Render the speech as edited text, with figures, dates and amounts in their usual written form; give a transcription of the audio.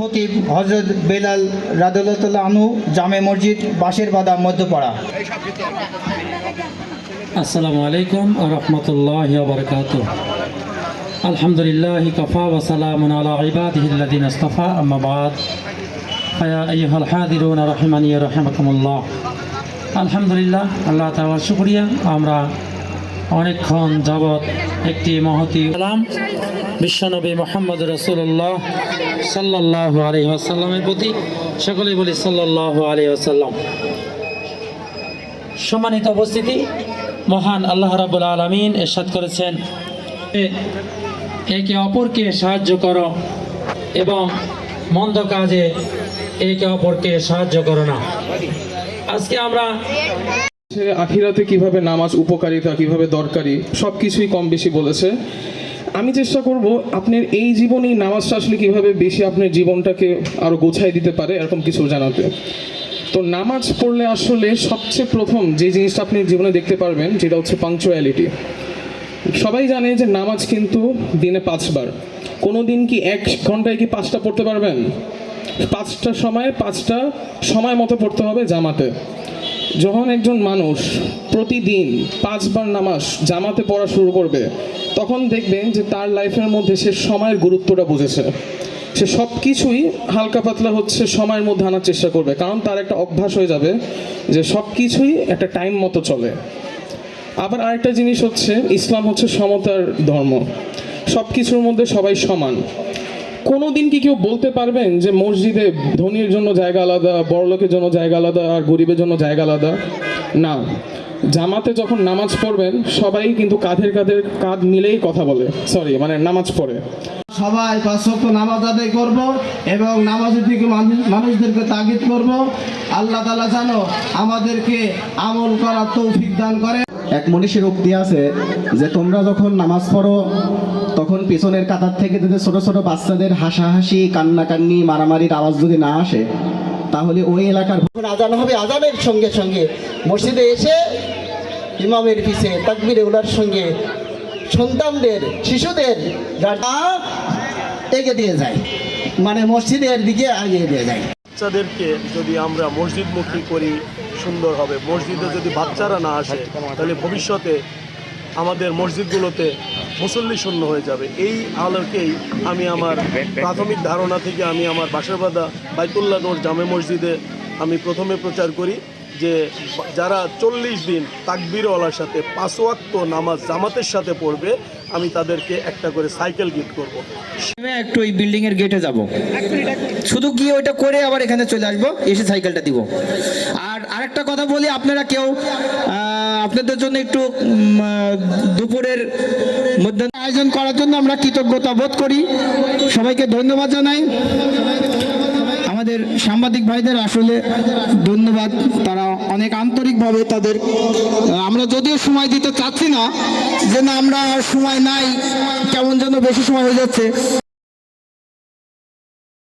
খতিব হজরত বেলাল রাদিয়াল্লাহু আনহু, জামে মসজিদ, বাঁশের বাদা, মধ্যপাড়া। আসসালামু আলাইকুম ওয়া রাহমাতুল্লাহি ওয়া বারাকাতুহু। আলহামদুলিল্লাহি কাফা ওয়া সালামুন আলা ইবাদিহিল্লাযিনা ইসতাফা, আম্মা বাদ। ফায়া আইয়ুহাল হাদিরুনা রাহিমানি ওয়া রাহিমাকুমুল্লাহ। আলহামদুলিল্লাহ, আল্লাহ তাআলার শুকরিয়া, আমরা অনেকক্ষণ যাবৎ একটি মহতী কালাম বিশ্বনবী মুহাম্মদ রাসূলুল্লাহ সাল্লাল্লাহু আলাইহি ওয়াসাল্লামের প্রতি সকলেই বলি সাল্লাল্লাহু আলাইহি ওয়াসাল্লাম। সম্মানিত উপস্থিতি, মহান আল্লাহ রাব্বুল আলামিন ইরশাদ করেছেন, একে অপরকে সাহায্য করো এবং মন্দ কাজে একে অপরকে সাহায্য করো না। আজকে আমরা আখিরাতে কিভাবে নামাজ উপকারিতা, কিভাবে দরকারি, সব কিছুই কম বেশি বলেছে। আমি চেষ্টা করব আপনার এই জীবনেই নামাজটা আসলে কিভাবে বেশি আপনার জীবনটাকে আরও গোছায় দিতে পারে এরকম কিছু জানাতে। তো নামাজ পড়লে আসলে সবচেয়ে প্রথম যে জিনিসটা আপনি জীবনে দেখতে পারবেন যেটা হচ্ছে পাংচুয়ালিটি। সবাই জানে যে নামাজ কিন্তু দিনে 5 বার। কোনো দিন কি 1 ঘন্টায় কি 5টা পড়তে পারবেন? 5টা সময় মতো পড়তে হবে জামাতে। যখন একজন মানুষ প্রতিদিন 5 বার নামাজ জামাতে পড়া শুরু করবে, তখন দেখবেন যে তার লাইফের মধ্যে সে সময়ের গুরুত্বটা বুঝেছে। সে সব কিছুই হালকা পাতলা হচ্ছে সময়ের মধ্যে আনার চেষ্টা করবে, কারণ তার একটা অভ্যাস হয়ে যাবে যে সব কিছুই একটা টাইম মতো চলে। আবার আরেকটা জিনিস হচ্ছে, ইসলাম হচ্ছে সমতার ধর্ম, সব কিছুর মধ্যে সবাই সমান। কোনো দিন কি কেউ বলতে পারবেন যে মসজিদে ধনীর জন্য জায়গা আলাদা, বড়লোকের জন্য জায়গা আলাদা, আর গরিবের জন্য জায়গা আলাদা? না। জামাতে যখন নামাজ পড়বেন সবাই কিন্তু কাঁধ মিলেই কথা বলে, নামাজ পড়ে। সবাই 5 ওয়াক্ত নামাজ আদায় করব এবং নামাজের দিকে মানুষদেরকে তাগিদ করব। আল্লাহ তাআলা যেন আমাদেরকে আমল করার তৌফিক দান করে। এক মনীষীর উক্তি আছে যে তোমরা যখন নামাজ পড়ো তখন পিছনের কাতার থেকে যদি ছোট ছোট বাচ্চাদের হাসাহাসি, কান্নাকান্নি, মারামারির আওয়াজ যদি না আসে, তাহলে ওই এলাকার আজান হবে, আজানের সঙ্গে সঙ্গে মসজিদে এসে ইমামের পিছে তাকবীরে উলার সঙ্গে সন্তানদের, শিশুদের এগিয়ে দিয়ে যায়, মানে মসজিদের দিকে এগিয়ে দিয়ে যায়। বাচ্চাদেরকে যদি আমরা মসজিদমুখী করি সুন্দর হবে। মসজিদে যদি বাচ্চারা না আসে তাহলে ভবিষ্যতে আমাদের মসজিদগুলোতে মুসল্লি শূন্য হয়ে যাবে। এই আলোকেই আমি আমার প্রাথমিক ধারণা থেকে আমি আমার বাঁশেরবাদা বাইতুল্লাহ নূর জামে মসজিদে আমি প্রথমে প্রচার করি যে যারা 40 দিন তাকবীরওয়ালার সাথে 5 ওয়াক্ত নামাজ জামাতের সাথে পড়বে, আমি তাদেরকে একটা করে সাইকেল গিফট করব। একটু ওই বিল্ডিং এর গেটে যাব, শুধু গিয়ে ওইটা করে আবার এখানে চলে আসবো, এসে সাইকেলটা দিব। আর আরেকটা কথা বলি, আপনারা কেউ আপনাদের জন্য একটু দুপুরের মধ্যে আয়োজন করার জন্য আমরা কৃতজ্ঞতা বোধ করি। সবাইকে ধন্যবাদ জানাই। আমাদের সাংবাদিক ভাইদের আসলে ধন্যবাদ, তারা অনেক আন্তরিকভাবে তাদের, আমরা যদিও সময় দিতে চাচ্ছি না, যে না আমরা সময় নাই, কেমন যেন বেশি সময় হয়ে যাচ্ছে।